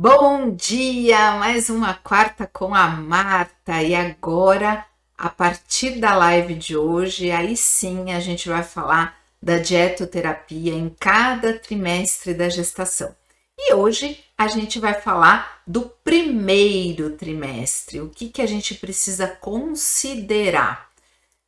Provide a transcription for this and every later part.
Bom dia! Mais uma quarta com a Marta. E agora, a partir da live de hoje, aí sim a gente vai falar da dietoterapia em cada trimestre da gestação. E hoje a gente vai falar do primeiro trimestre. O que a gente precisa considerar?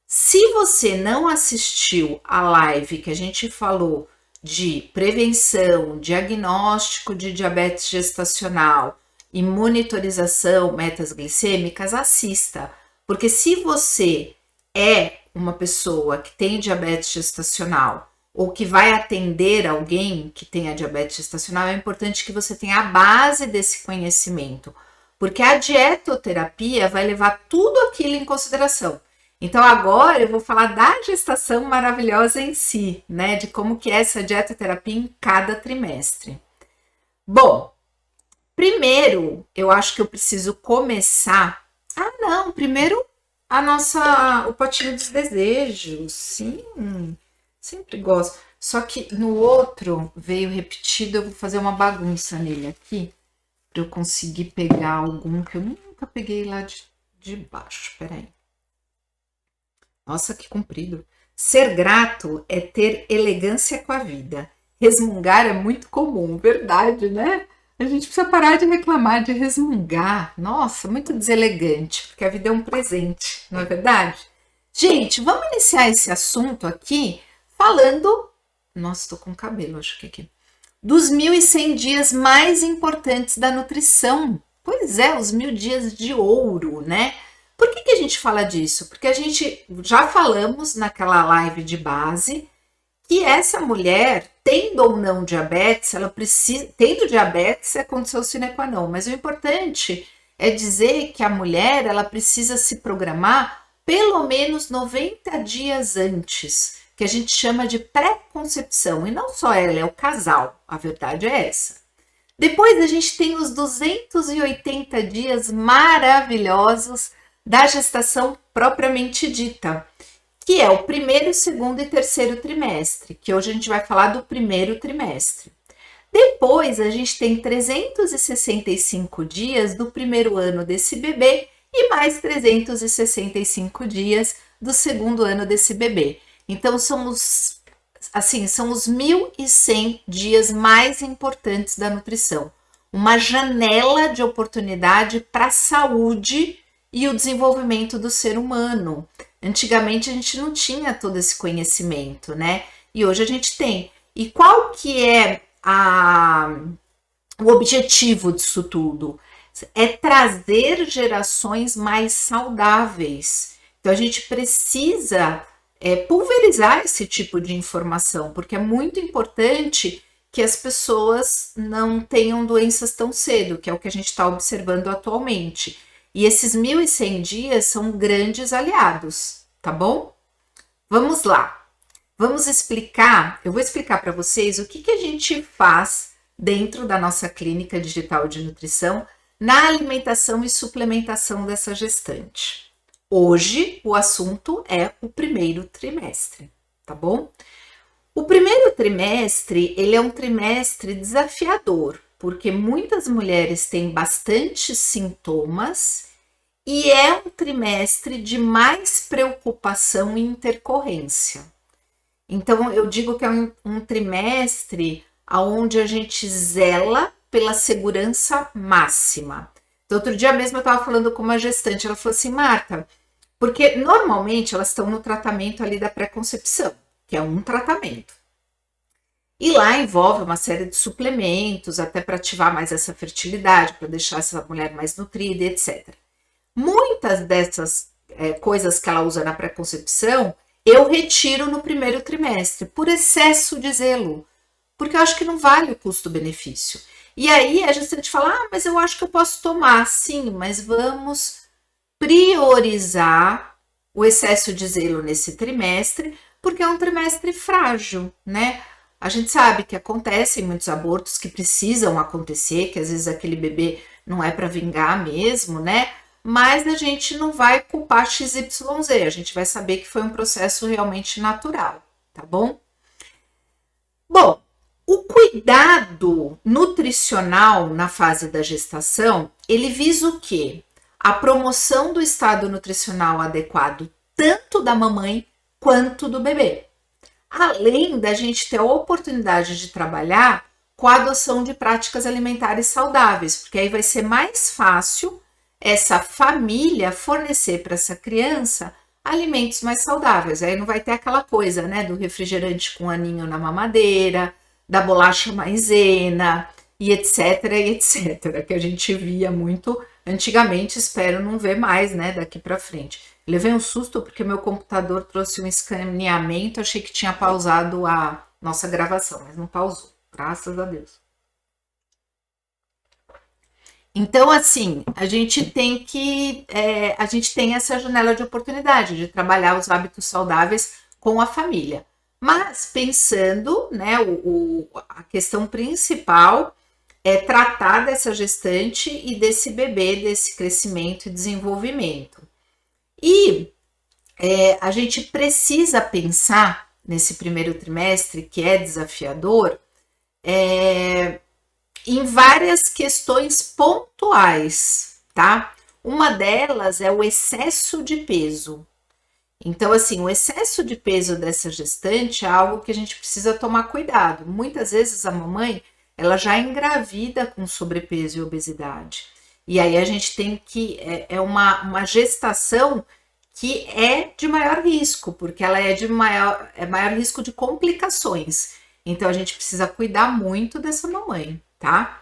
Se você não assistiu a live que a gente falou de prevenção, diagnóstico de diabetes gestacional e monitorização metas glicêmicas, assista, porque se você é uma pessoa que tem diabetes gestacional ou que vai atender alguém que tenha diabetes gestacional, é importante que você tenha a base desse conhecimento, porque a dietoterapia vai levar tudo aquilo em consideração. Então agora eu vou falar da gestação maravilhosa em si, né? De como que é essa dietoterapia em cada trimestre. Bom, primeiro eu acho que eu preciso começar. Ah, não, primeiro o potinho dos desejos. Sim, sempre gosto. Só que no outro veio repetido, eu vou fazer uma bagunça nele aqui para eu conseguir pegar algum que eu nunca peguei lá de baixo. Peraí. Nossa, que comprido. Ser grato é ter elegância com a vida. Resmungar é muito comum, verdade, né? A gente precisa parar de reclamar, de resmungar. Nossa, muito deselegante, porque a vida é um presente, não é verdade? Gente, vamos iniciar esse assunto aqui falando... Nossa, tô com cabelo, acho que aqui. Dos 1.100 dias mais importantes da nutrição. Pois é, os 1.000 dias de ouro, né? Por que a gente fala disso? Porque a gente já falamos naquela live de base que essa mulher, tendo ou não diabetes, ela precisa, tendo diabetes é condição sine qua non, mas o importante é dizer que a mulher ela precisa se programar pelo menos 90 dias antes, que a gente chama de pré-concepção, e não só ela, é o casal, a verdade é essa. Depois a gente tem os 280 dias maravilhosos da gestação propriamente dita, que é o primeiro, segundo e terceiro trimestre, que hoje a gente vai falar do primeiro trimestre. Depois a gente tem 365 dias do primeiro ano desse bebê e mais 365 dias do segundo ano desse bebê. Então são os 1.100 dias mais importantes da nutrição. Uma janela de oportunidade para a saúde e o desenvolvimento do ser humano. Antigamente a gente não tinha todo esse conhecimento, né? E hoje a gente tem. E qual que é o objetivo disso tudo? É trazer gerações mais saudáveis. Então a gente precisa pulverizar esse tipo de informação, porque é muito importante que as pessoas não tenham doenças tão cedo, que é o que a gente está observando atualmente. E esses 1.100 dias são grandes aliados, tá bom? Vamos lá. Vamos explicar, eu vou explicar para vocês o que a gente faz dentro da nossa clínica digital de nutrição na alimentação e suplementação dessa gestante. Hoje o assunto é o primeiro trimestre, tá bom? O primeiro trimestre, ele é um trimestre desafiador, porque muitas mulheres têm bastante sintomas e é um trimestre de mais preocupação e intercorrência. Então, eu digo que é um trimestre onde a gente zela pela segurança máxima. Então, outro dia mesmo eu estava falando com uma gestante, ela falou assim, Marta, porque normalmente elas estão no tratamento ali da pré-concepção, que é um tratamento. E lá envolve uma série de suplementos, até para ativar mais essa fertilidade, para deixar essa mulher mais nutrida, etc. Muitas dessas coisas que ela usa na pré-concepção, eu retiro no primeiro trimestre, por excesso de zelo, porque eu acho que não vale o custo-benefício. E aí a gestante fala, mas eu acho que eu posso tomar. Sim, mas vamos priorizar o excesso de zelo nesse trimestre, porque é um trimestre frágil, né? A gente sabe que acontecem muitos abortos que precisam acontecer, que às vezes aquele bebê não é para vingar mesmo, né? Mas a gente não vai culpar XYZ, a gente vai saber que foi um processo realmente natural, tá bom? Bom, o cuidado cuidado nutricional na fase da gestação, ele visa o quê? A promoção do estado nutricional adequado, tanto da mamãe quanto do bebê. Além da gente ter a oportunidade de trabalhar com a adoção de práticas alimentares saudáveis, porque aí vai ser mais fácil essa família fornecer para essa criança alimentos mais saudáveis. Aí não vai ter aquela coisa, né, do refrigerante com aninho na mamadeira, da bolacha maisena e etc, que a gente via muito antigamente, espero não ver mais, né, daqui para frente. Levei um susto porque meu computador trouxe um escaneamento, achei que tinha pausado a nossa gravação, mas não pausou, graças a Deus. Então, assim, a gente tem essa janela de oportunidade de trabalhar os hábitos saudáveis com a família. Mas pensando, né, a questão principal é tratar dessa gestante e desse bebê, desse crescimento e desenvolvimento. E a gente precisa pensar nesse primeiro trimestre, que é desafiador, em várias questões pontuais, tá? Uma delas é o excesso de peso. Então, assim, o excesso de peso dessa gestante é algo que a gente precisa tomar cuidado. Muitas vezes a mamãe, ela já engravida com sobrepeso e obesidade. E aí a gente tem que, é uma gestação que é de maior risco, porque ela é de maior risco de complicações. Então a gente precisa cuidar muito dessa mamãe, tá?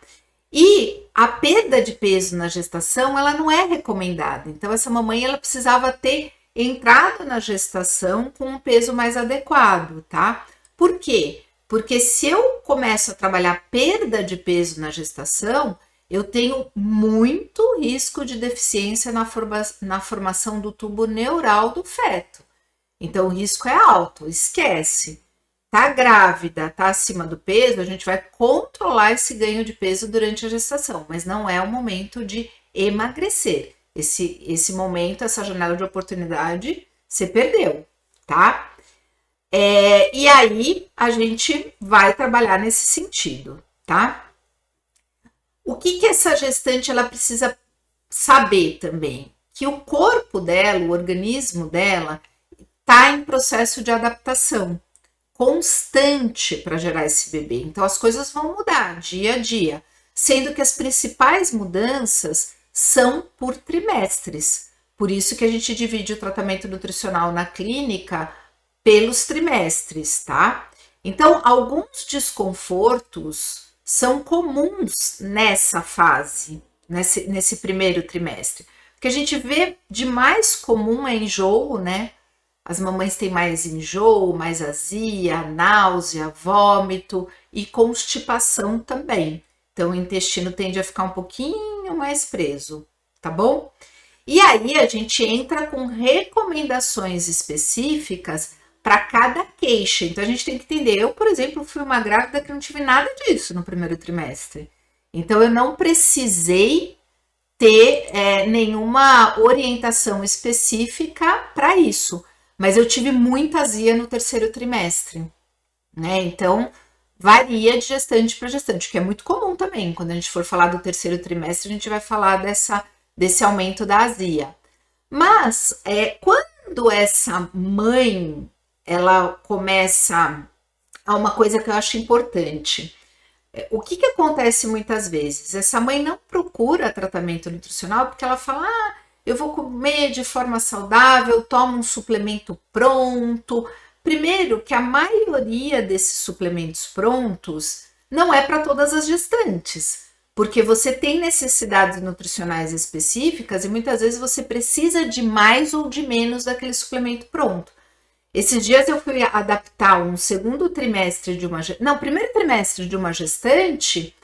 E a perda de peso na gestação, ela não é recomendada. Então essa mamãe, ela precisava ter entrado na gestação com um peso mais adequado, tá? Por quê? Porque se eu começo a trabalhar perda de peso na gestação, eu tenho muito risco de deficiência na formação do tubo neural do feto. Então o risco é alto, esquece. Tá grávida, tá acima do peso, a gente vai controlar esse ganho de peso durante a gestação, mas não é o momento de emagrecer. Esse momento, essa janela de oportunidade, você perdeu, tá? E aí a gente vai trabalhar nesse sentido, tá? O que essa gestante ela precisa saber também? Que o corpo dela, o organismo dela, está em processo de adaptação constante para gerar esse bebê. Então as coisas vão mudar dia a dia, sendo que as principais mudanças são por trimestres. Por isso que a gente divide o tratamento nutricional na clínica pelos trimestres, tá? Então, alguns desconfortos são comuns nessa fase, nesse primeiro trimestre. O que a gente vê de mais comum é enjoo, né? As mamães têm mais enjoo, mais azia, náusea, vômito e constipação também. Então, o intestino tende a ficar um pouquinho mais preso, tá bom? E aí, a gente entra com recomendações específicas para cada queixa. Então, a gente tem que entender. Eu, por exemplo, fui uma grávida que não tive nada disso no primeiro trimestre. Então, eu não precisei ter nenhuma orientação específica para isso. Mas eu tive muita azia no terceiro trimestre, né? Então, varia de gestante para gestante, que é muito comum também. Quando a gente for falar do terceiro trimestre, a gente vai falar desse aumento da azia. Mas, quando essa mãe, ela começa a uma coisa que eu acho importante. O que acontece muitas vezes? Essa mãe não procura tratamento nutricional porque ela fala, eu vou comer de forma saudável, tomo um suplemento pronto. Primeiro, que a maioria desses suplementos prontos não é para todas as gestantes, porque você tem necessidades nutricionais específicas e muitas vezes você precisa de mais ou de menos daquele suplemento pronto. Esses dias eu fui adaptar um segundo trimestre primeiro trimestre de uma gestante,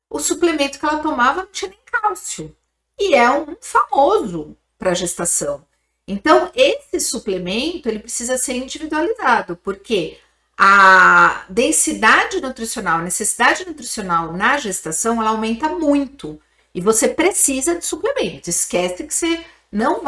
o suplemento que ela tomava não tinha nem cálcio. E é um famoso para gestação. Então, esse suplemento, ele precisa ser individualizado, porque a densidade nutricional, a necessidade nutricional na gestação, ela aumenta muito. E você precisa de suplemento. Esquece que você não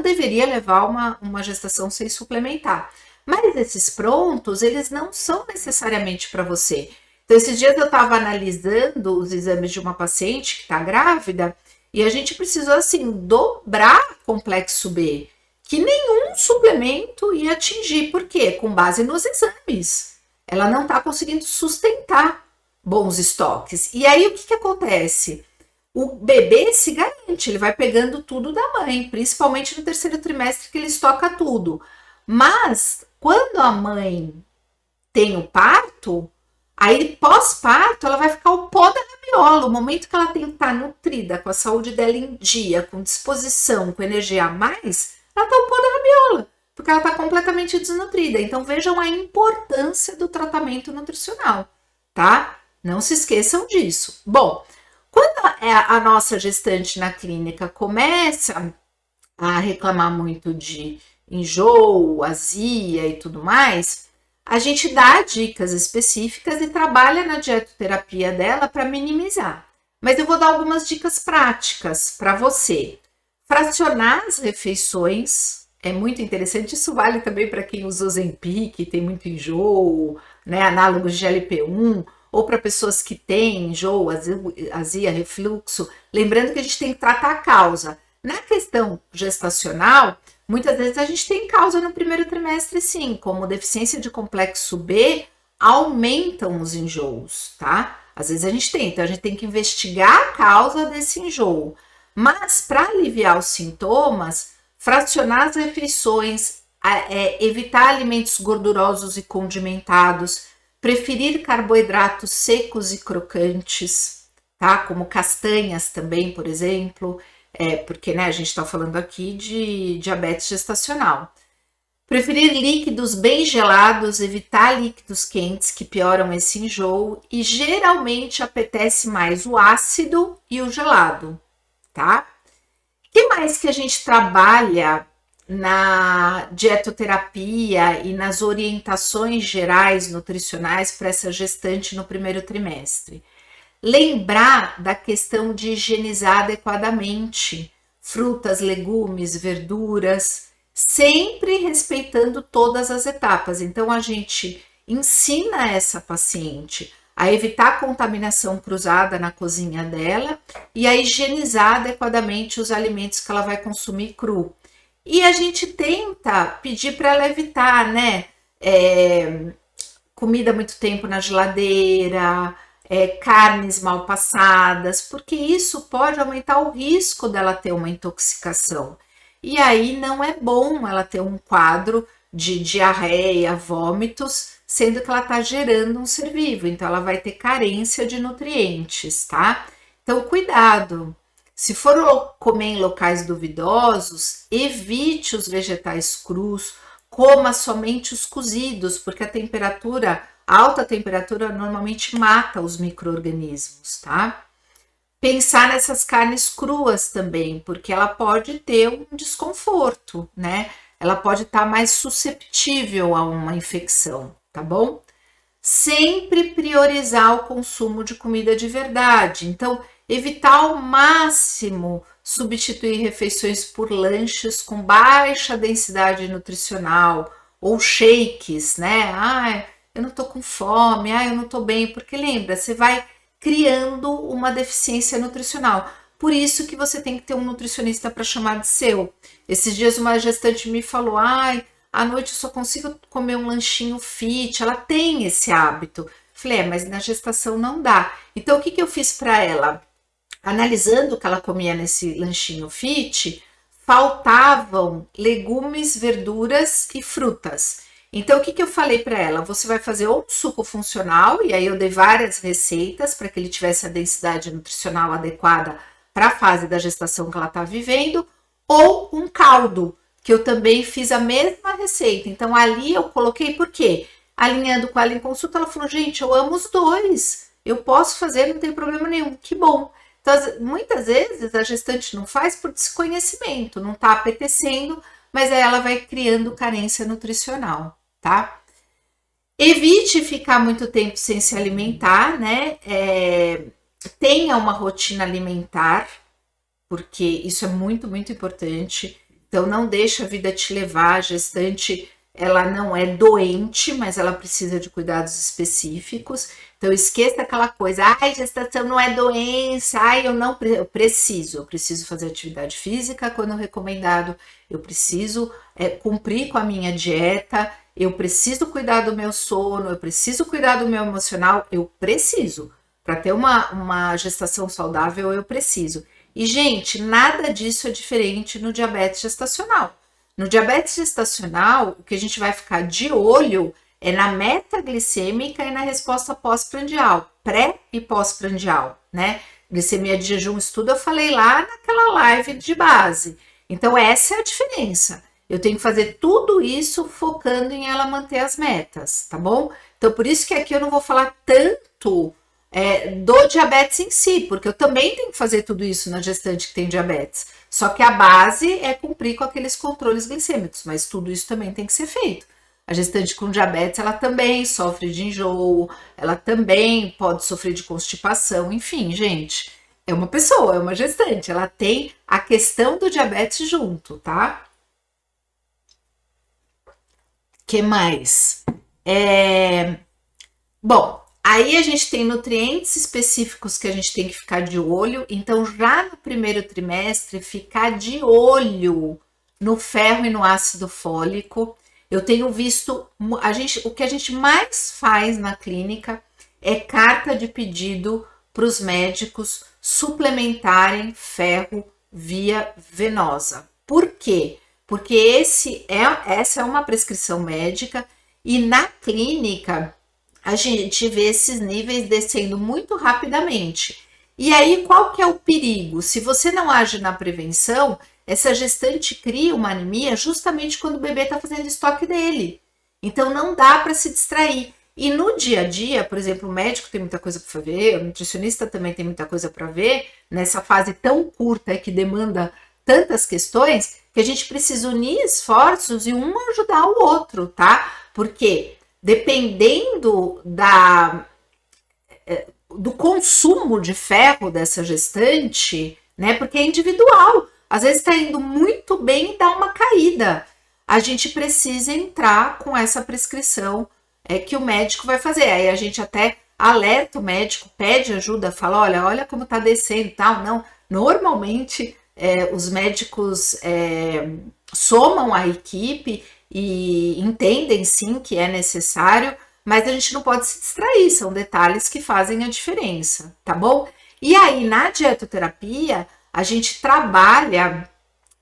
deveria levar uma gestação sem suplementar. Mas esses prontos, eles não são necessariamente para você. Então, esses dias eu estava analisando os exames de uma paciente que está grávida e a gente precisou, assim, dobrar complexo B, que nenhum suplemento ia atingir. Por quê? Com base nos exames. Ela não está conseguindo sustentar bons estoques. E aí, o que acontece? O bebê se garante, ele vai pegando tudo da mãe, principalmente no terceiro trimestre que ele estoca tudo. Mas, quando a mãe tem o parto, aí pós-parto ela vai ficar o pó da rabiola. O momento que ela tem que estar nutrida, com a saúde dela em dia, com disposição, com energia a mais, ela tá o pó da rabiola, porque ela está completamente desnutrida. Então vejam a importância do tratamento nutricional, tá? Não se esqueçam disso. Bom, quando a nossa gestante na clínica começa a reclamar muito de enjoo, azia e tudo mais, a gente dá dicas específicas e trabalha na dietoterapia dela para minimizar. Mas eu vou dar algumas dicas práticas para você. Fracionar as refeições é muito interessante. Isso vale também para quem usa Ozempic, tem muito enjoo, né, análogos de GLP-1, ou para pessoas que têm enjoo, azia, refluxo. Lembrando que a gente tem que tratar a causa. Na questão gestacional, muitas vezes a gente tem causa no primeiro trimestre, sim, como deficiência de complexo B, aumentam os enjoos, tá? Às vezes a gente tem, então a gente tem que investigar a causa desse enjoo. Mas para aliviar os sintomas, fracionar as refeições, evitar alimentos gordurosos e condimentados, preferir carboidratos secos e crocantes, tá? Como castanhas também, por exemplo. Porque né, a gente está falando aqui de diabetes gestacional. Preferir líquidos bem gelados, evitar líquidos quentes que pioram esse enjoo e geralmente apetece mais o ácido e o gelado, tá? O que mais que a gente trabalha na dietoterapia e nas orientações gerais nutricionais para essa gestante no primeiro trimestre? Lembrar da questão de higienizar adequadamente frutas, legumes, verduras, sempre respeitando todas as etapas. Então, a gente ensina essa paciente a evitar a contaminação cruzada na cozinha dela e a higienizar adequadamente os alimentos que ela vai consumir cru. E a gente tenta pedir para ela evitar, né? Comida muito tempo na geladeira, carnes mal passadas, porque isso pode aumentar o risco dela ter uma intoxicação. E aí não é bom ela ter um quadro de diarreia, vômitos, sendo que ela está gerando um ser vivo, então ela vai ter carência de nutrientes, tá? Então, cuidado. Se for comer em locais duvidosos, evite os vegetais crus, coma somente os cozidos, porque a alta temperatura normalmente mata os micro-organismos, tá? Pensar nessas carnes cruas também, porque ela pode ter um desconforto, né? Ela pode estar mais susceptível a uma infecção, tá bom? Sempre priorizar o consumo de comida de verdade. Então, evitar ao máximo substituir refeições por lanches com baixa densidade nutricional ou shakes, né? Eu não tô com fome, eu não tô bem, porque lembra, você vai criando uma deficiência nutricional. Por isso que você tem que ter um nutricionista para chamar de seu. Esses dias uma gestante me falou, à noite eu só consigo comer um lanchinho fit, ela tem esse hábito. Falei, mas na gestação não dá. Então o que eu fiz para ela? Analisando o que ela comia nesse lanchinho fit, faltavam legumes, verduras e frutas. Então, o que eu falei para ela? Você vai fazer ou um suco funcional, e aí eu dei várias receitas para que ele tivesse a densidade nutricional adequada para a fase da gestação que ela está vivendo, ou um caldo, que eu também fiz a mesma receita. Então, ali eu coloquei, por quê? Alinhando com ela em consulta, ela falou, gente, eu amo os dois, eu posso fazer, não tem problema nenhum, que bom. Então, muitas vezes a gestante não faz por desconhecimento, não está apetecendo, mas aí ela vai criando carência nutricional, tá? Evite ficar muito tempo sem se alimentar, né? Tenha uma rotina alimentar, porque isso é muito, muito importante. Então, não deixa a vida te levar, a gestante ela não é doente, mas ela precisa de cuidados específicos. Então, esqueça aquela coisa, ai, gestação não é doença, ai, eu preciso fazer atividade física quando recomendado, eu preciso cumprir com a minha dieta, eu preciso cuidar do meu sono, eu preciso cuidar do meu emocional, eu preciso. Para ter uma gestação saudável, eu preciso. E, gente, nada disso é diferente no diabetes gestacional. No diabetes gestacional, o que a gente vai ficar de olho é na meta glicêmica e na resposta pós-prandial, pré e pós-prandial, né? Glicemia de jejum estudo eu falei lá naquela live de base. Então, essa é a diferença. Eu tenho que fazer tudo isso focando em ela manter as metas, tá bom? Então, por isso que aqui eu não vou falar tanto do diabetes em si, porque eu também tenho que fazer tudo isso na gestante que tem diabetes. Só que a base é cumprir com aqueles controles glicêmicos, mas tudo isso também tem que ser feito. A gestante com diabetes, ela também sofre de enjoo, ela também pode sofrer de constipação, enfim, gente, é uma pessoa, é uma gestante, ela tem a questão do diabetes junto, tá? Que mais? Bom, aí a gente tem nutrientes específicos que a gente tem que ficar de olho, então já no primeiro trimestre, ficar de olho no ferro e no ácido fólico. Eu tenho visto, o que a gente mais faz na clínica é carta de pedido para os médicos suplementarem ferro via venosa. Por quê? Porque essa é uma prescrição médica e na clínica a gente vê esses níveis descendo muito rapidamente. E aí, qual que é o perigo? Se você não age na prevenção, essa gestante cria uma anemia justamente quando o bebê está fazendo estoque dele. Então, não dá para se distrair. E no dia a dia, por exemplo, o médico tem muita coisa para ver, o nutricionista também tem muita coisa para ver, nessa fase tão curta que demanda tantas questões, que a gente precisa unir esforços e um ajudar o outro, tá? Porque dependendo do consumo de ferro dessa gestante, né? Porque é individual. Às vezes está indo muito bem e dá uma caída. A gente precisa entrar com essa prescrição que o médico vai fazer. Aí a gente até alerta o médico, pede ajuda, fala, olha como tá descendo e tal. Não, normalmente os médicos somam a equipe e entendem sim que é necessário, mas a gente não pode se distrair, são detalhes que fazem a diferença, tá bom? E aí, na dietoterapia, a gente trabalha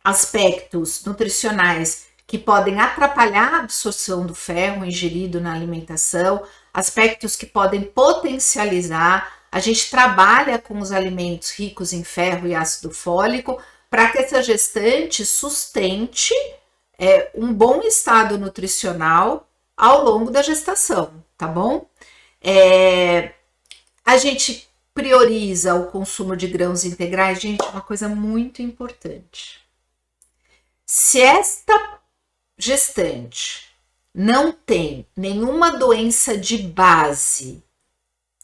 aspectos nutricionais que podem atrapalhar a absorção do ferro ingerido na alimentação, aspectos que podem potencializar. A gente trabalha com os alimentos ricos em ferro e ácido fólico para que essa gestante sustente um bom estado nutricional ao longo da gestação, tá bom? A gente prioriza o consumo de grãos integrais, gente, uma coisa muito importante. Se esta gestante não tem nenhuma doença de base,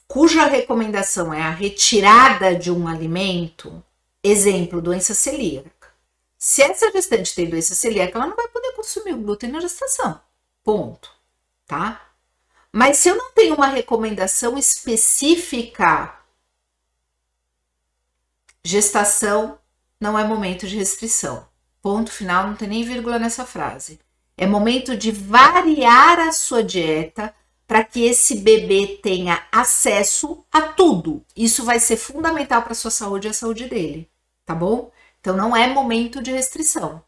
cuja recomendação é a retirada de um alimento, exemplo, doença celíaca. Se essa gestante tem doença celíaca, ela não vai poder consumir o glúten na gestação. Ponto. Tá? Mas se eu não tenho uma recomendação específica, gestação não é momento de restrição. Ponto final, não tem nem vírgula nessa frase. É momento de variar a sua dieta para que esse bebê tenha acesso a tudo. Isso vai ser fundamental para a sua saúde e a saúde dele, tá bom? Então, não é momento de restrição.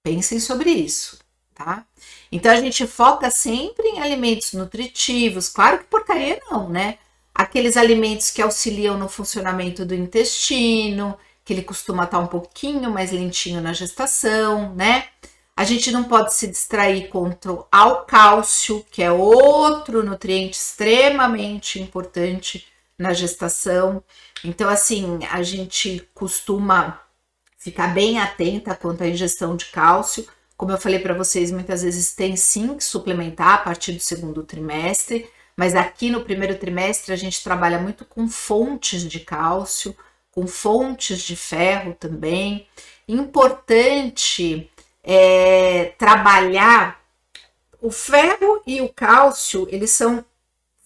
Pensem sobre isso, tá? Então, a gente foca sempre em alimentos nutritivos. Claro que porcaria não, né? Aqueles alimentos que auxiliam no funcionamento do intestino, que ele costuma estar um pouquinho mais lentinho na gestação, né? A gente não pode se distrair ao cálcio, que é outro nutriente extremamente importante na gestação. Então, assim, a gente costuma ficar bem atenta quanto à ingestão de cálcio. Como eu falei para vocês, muitas vezes tem sim que suplementar a partir do segundo trimestre, mas aqui no primeiro trimestre a gente trabalha muito com fontes de cálcio, com fontes de ferro também. Importante trabalhar o ferro e o cálcio, eles são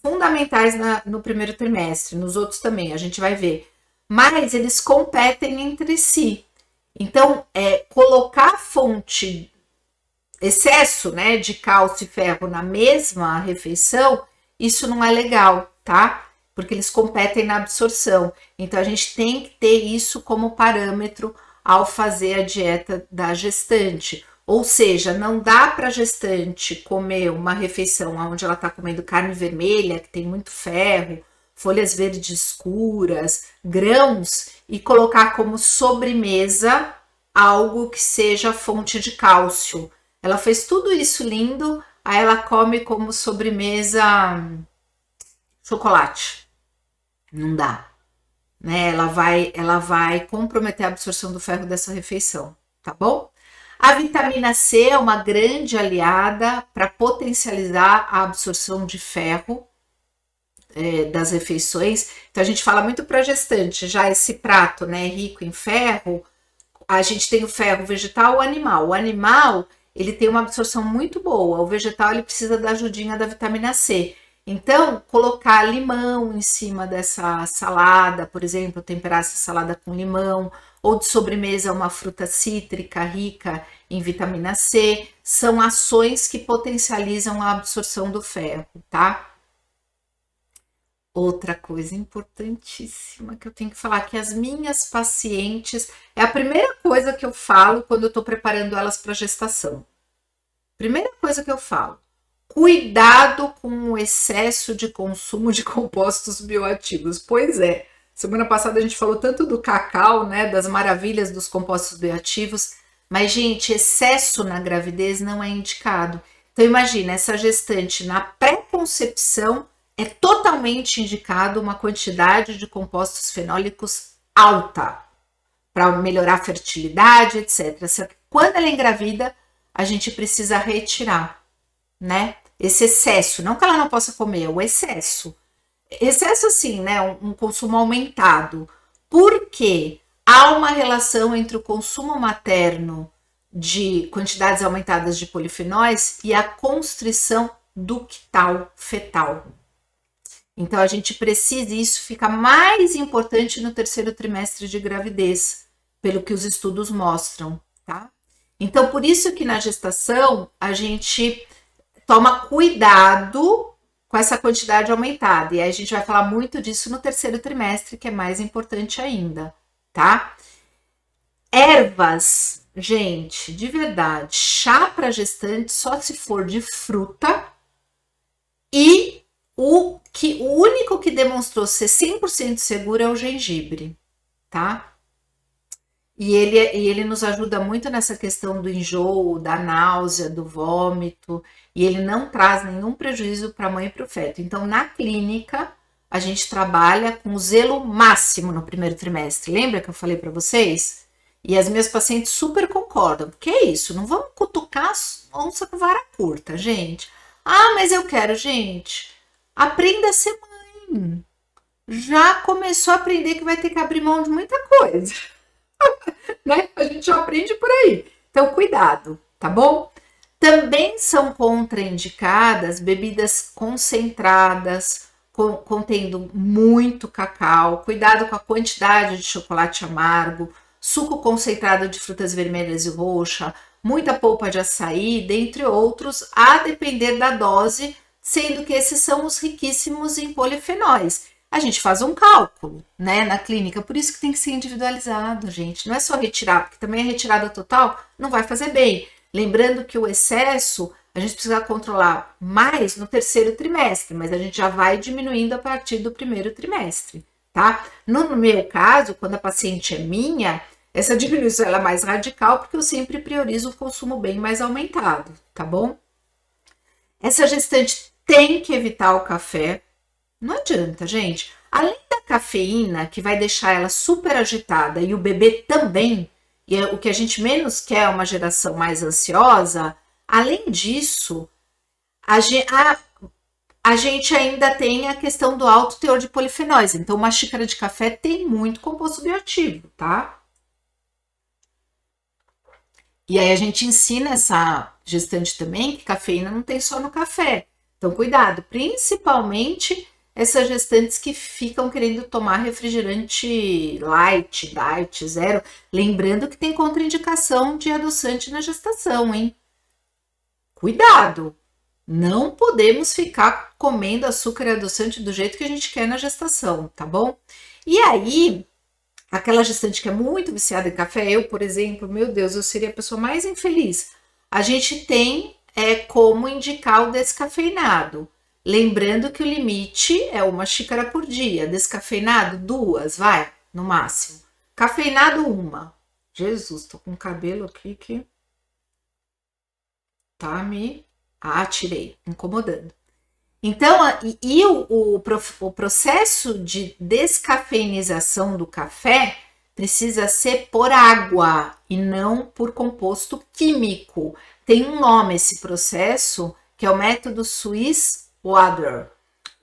fundamentais no primeiro trimestre, nos outros também, a gente vai ver. Mas eles competem entre si. Então, colocar fonte, excesso, né, de cálcio e ferro na mesma refeição, isso não é legal, tá? Porque eles competem na absorção. Então, a gente tem que ter isso como parâmetro ao fazer a dieta da gestante. Ou seja, não dá para a gestante comer uma refeição onde ela está comendo carne vermelha, que tem muito ferro, folhas verdes escuras, grãos, e colocar como sobremesa algo que seja fonte de cálcio. Ela fez tudo isso lindo, aí ela come como sobremesa chocolate. Não dá, né? Ela vai comprometer a absorção do ferro dessa refeição, tá bom? A vitamina C é uma grande aliada para potencializar a absorção de ferro das refeições. Então a gente fala muito para gestante, já esse prato, né, rico em ferro, a gente tem o ferro vegetal ou animal. O animal, ele tem uma absorção muito boa, o vegetal ele precisa da ajudinha da vitamina C. Então, colocar limão em cima dessa salada, por exemplo, temperar essa salada com limão, ou de sobremesa uma fruta cítrica rica em vitamina C, são ações que potencializam a absorção do ferro, tá? Outra coisa importantíssima que eu tenho que falar, que as minhas pacientes, é a primeira coisa que eu falo quando eu tô preparando elas para gestação. Primeira coisa que eu falo, cuidado com o excesso de consumo de compostos bioativos. Pois é, semana passada a gente falou tanto do cacau, né, das maravilhas dos compostos bioativos, mas, gente, excesso na gravidez não é indicado. Então, imagina, essa gestante na pré-concepção é totalmente indicado uma quantidade de compostos fenólicos alta para melhorar a fertilidade, etc. Quando ela engravida, a gente precisa retirar, né? Esse excesso, não que ela não possa comer, o excesso. Excesso assim, né? Um consumo aumentado. Por quê? Há uma relação entre o consumo materno de quantidades aumentadas de polifenóis e a constrição ductal fetal. Então, a gente precisa, e isso fica mais importante no terceiro trimestre de gravidez, pelo que os estudos mostram, tá? Então, por isso que na gestação, a gente toma cuidado com essa quantidade aumentada. E aí a gente vai falar muito disso no terceiro trimestre, que é mais importante ainda, tá? Ervas, gente, de verdade, chá para gestante só se for de fruta e o único que demonstrou ser 100% seguro é o gengibre, tá? E ele nos ajuda muito nessa questão do enjoo, da náusea, do vômito, e ele não traz nenhum prejuízo para a mãe e para o feto. Então, na clínica, a gente trabalha com zelo máximo no primeiro trimestre. Lembra que eu falei para vocês? E as minhas pacientes super concordam. Porque é isso, não vamos cutucar onça com vara curta, gente. Ah, mas eu quero, gente. Aprenda a ser mãe. Já começou a aprender que vai ter que abrir mão de muita coisa. Né? A gente já aprende por aí. Então, cuidado, tá bom? Também são contraindicadas bebidas concentradas, contendo muito cacau. Cuidado com a quantidade de chocolate amargo, suco concentrado de frutas vermelhas e roxa, muita polpa de açaí, dentre outros, a depender da dose, sendo que esses são os riquíssimos em polifenóis. A gente faz um cálculo, né, na clínica, por isso que tem que ser individualizado, gente. Não é só retirar, porque também a retirada total não vai fazer bem. Lembrando que o excesso a gente precisa controlar mais no terceiro trimestre, mas a gente já vai diminuindo a partir do primeiro trimestre, tá? No meu caso, quando a paciente é minha, essa diminuição ela é mais radical, porque eu sempre priorizo o consumo bem mais aumentado, tá bom? Essa gestante tem que evitar o café. Não adianta, gente. Além da cafeína, que vai deixar ela super agitada, e o bebê também, e o que a gente menos quer é uma geração mais ansiosa, além disso, a gente ainda tem a questão do alto teor de polifenóis. Então, uma xícara de café tem muito composto bioativo, tá? E aí a gente ensina essa gestante também que cafeína não tem só no café. Então, cuidado, principalmente essas gestantes que ficam querendo tomar refrigerante light, diet, zero. Lembrando que tem contraindicação de adoçante na gestação, hein? Cuidado! Não podemos ficar comendo açúcar e adoçante do jeito que a gente quer na gestação, tá bom? E aí, aquela gestante que é muito viciada em café, eu, por exemplo, meu Deus, eu seria a pessoa mais infeliz. A gente tem como indicar o descafeinado. Lembrando que o limite é 1 xícara por dia. Descafeinado, 2, vai, no máximo. Cafeinado, 1. Jesus, tô com o cabelo aqui que tá me... Ah, tirei, incomodando. Então, o processo de descafeinização do café precisa ser por água e não por composto químico. Tem um nome esse processo, que é o método Swiss Water.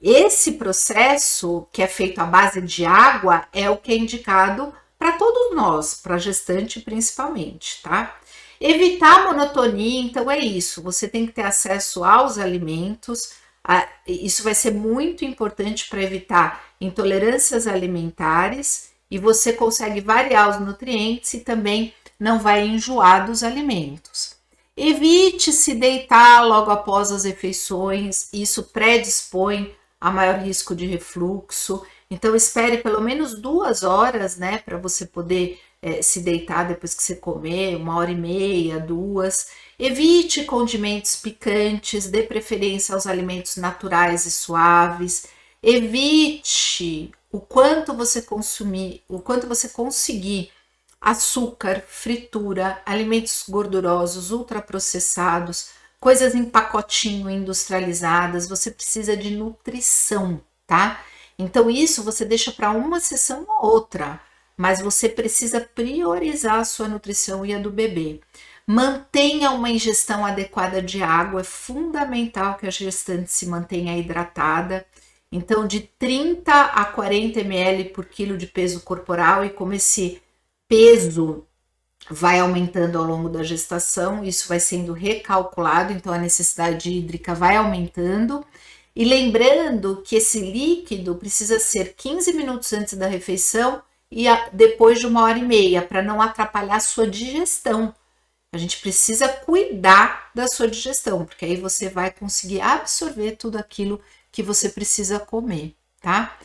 Esse processo, que é feito à base de água, é o que é indicado para todos nós, para gestante principalmente, tá? Evitar a monotonia, então é isso, você tem que ter acesso aos alimentos, isso vai ser muito importante para evitar intolerâncias alimentares e você consegue variar os nutrientes e também não vai enjoar dos alimentos. Evite se deitar logo após as refeições, isso predispõe a maior risco de refluxo. Então, espere pelo menos 2 horas, né, para você poder se deitar depois que você comer, 1h30, 2. Evite condimentos picantes, dê preferência aos alimentos naturais e suaves. Evite o quanto você consumir, o quanto você conseguir açúcar, fritura, alimentos gordurosos, ultraprocessados, coisas em pacotinho, industrializadas. Você precisa de nutrição, tá? Então, isso você deixa para uma sessão ou outra, mas você precisa priorizar a sua nutrição e a do bebê. Mantenha uma ingestão adequada de água, é fundamental que a gestante se mantenha hidratada. Então, de 30 a 40 ml por quilo de peso corporal, e como esse peso vai aumentando ao longo da gestação, isso vai sendo recalculado, então a necessidade hídrica vai aumentando. E lembrando que esse líquido precisa ser 15 minutos antes da refeição e depois de 1h30, para não atrapalhar a sua digestão. A gente precisa cuidar da sua digestão, porque aí você vai conseguir absorver tudo aquilo que você precisa comer, tá?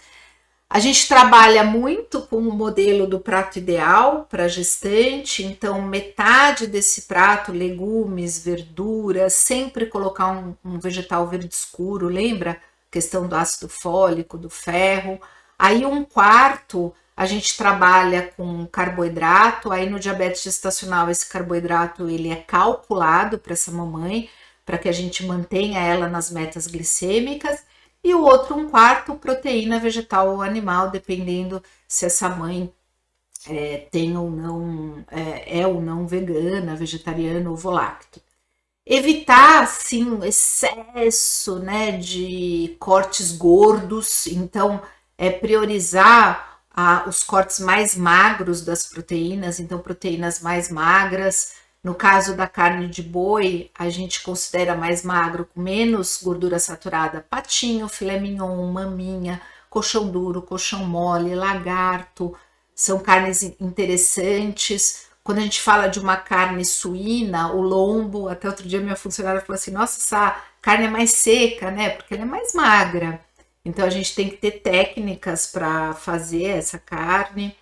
A gente trabalha muito com o modelo do prato ideal para gestante, então metade desse prato, legumes, verduras, sempre colocar um vegetal verde escuro, lembra? Questão do ácido fólico, do ferro. Aí 1/4 a gente trabalha com carboidrato, aí no diabetes gestacional esse carboidrato ele é calculado para essa mamãe, para que a gente mantenha ela nas metas glicêmicas. E o outro 1/4 proteína vegetal ou animal, dependendo se essa mãe tem ou não, é ou não vegana, vegetariana ou volacto. Evitar, sim, o excesso, né, de cortes gordos, então priorizar os cortes mais magros das proteínas, então proteínas mais magras. No caso da carne de boi, a gente considera mais magro, com menos gordura saturada, patinho, filé mignon, maminha, coxão duro, coxão mole, lagarto, são carnes interessantes. Quando a gente fala de uma carne suína, o lombo, até outro dia minha funcionária falou assim, nossa, essa carne é mais seca, né, porque ela é mais magra. Então a gente tem que ter técnicas para fazer essa carne.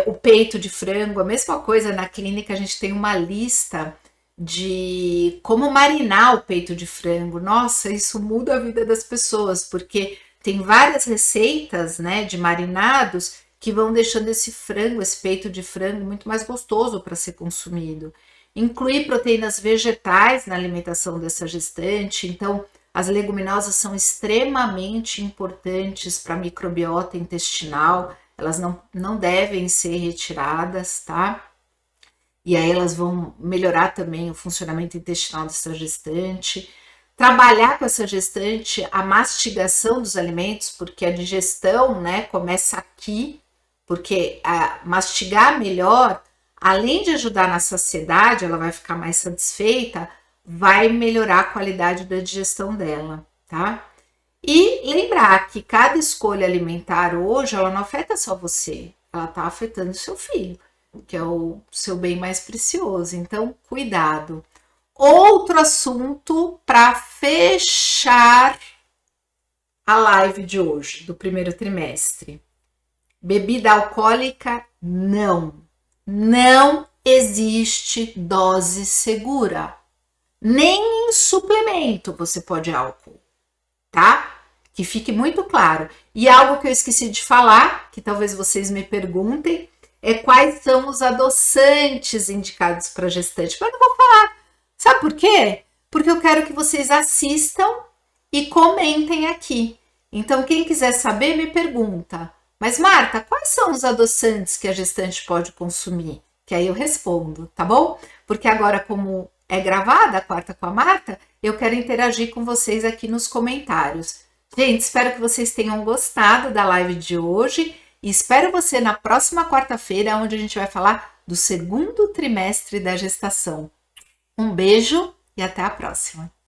O peito de frango, a mesma coisa, na clínica a gente tem uma lista de como marinar o peito de frango. Nossa, isso muda a vida das pessoas, porque tem várias receitas, né, de marinados que vão deixando esse frango, esse peito de frango muito mais gostoso para ser consumido. Incluir proteínas vegetais na alimentação dessa gestante, então as leguminosas são extremamente importantes para a microbiota intestinal, elas não devem ser retiradas, tá? E aí elas vão melhorar também o funcionamento intestinal dessa gestante. Trabalhar com essa gestante a mastigação dos alimentos, porque a digestão, né, começa aqui, porque mastigar melhor além de ajudar na saciedade, ela vai ficar mais satisfeita, vai melhorar a qualidade da digestão dela, tá? E lembrar que cada escolha alimentar hoje, ela não afeta só você, ela tá afetando o seu filho, que é o seu bem mais precioso. Então, cuidado. Outro assunto para fechar a live de hoje, do primeiro trimestre. Bebida alcoólica, não. Não existe dose segura. Nem em suplemento você pode álcool, tá? Que fique muito claro. E algo que eu esqueci de falar, que talvez vocês me perguntem, é quais são os adoçantes indicados para gestante. Mas eu não vou falar. Sabe por quê? Porque eu quero que vocês assistam e comentem aqui. Então, quem quiser saber, me pergunta. Mas, Marta, quais são os adoçantes que a gestante pode consumir? Que aí eu respondo, tá bom? Porque agora, como é gravada a Quarta com a Marta, eu quero interagir com vocês aqui nos comentários. Gente, espero que vocês tenham gostado da live de hoje e espero você na próxima quarta-feira, onde a gente vai falar do segundo trimestre da gestação. Um beijo e até a próxima!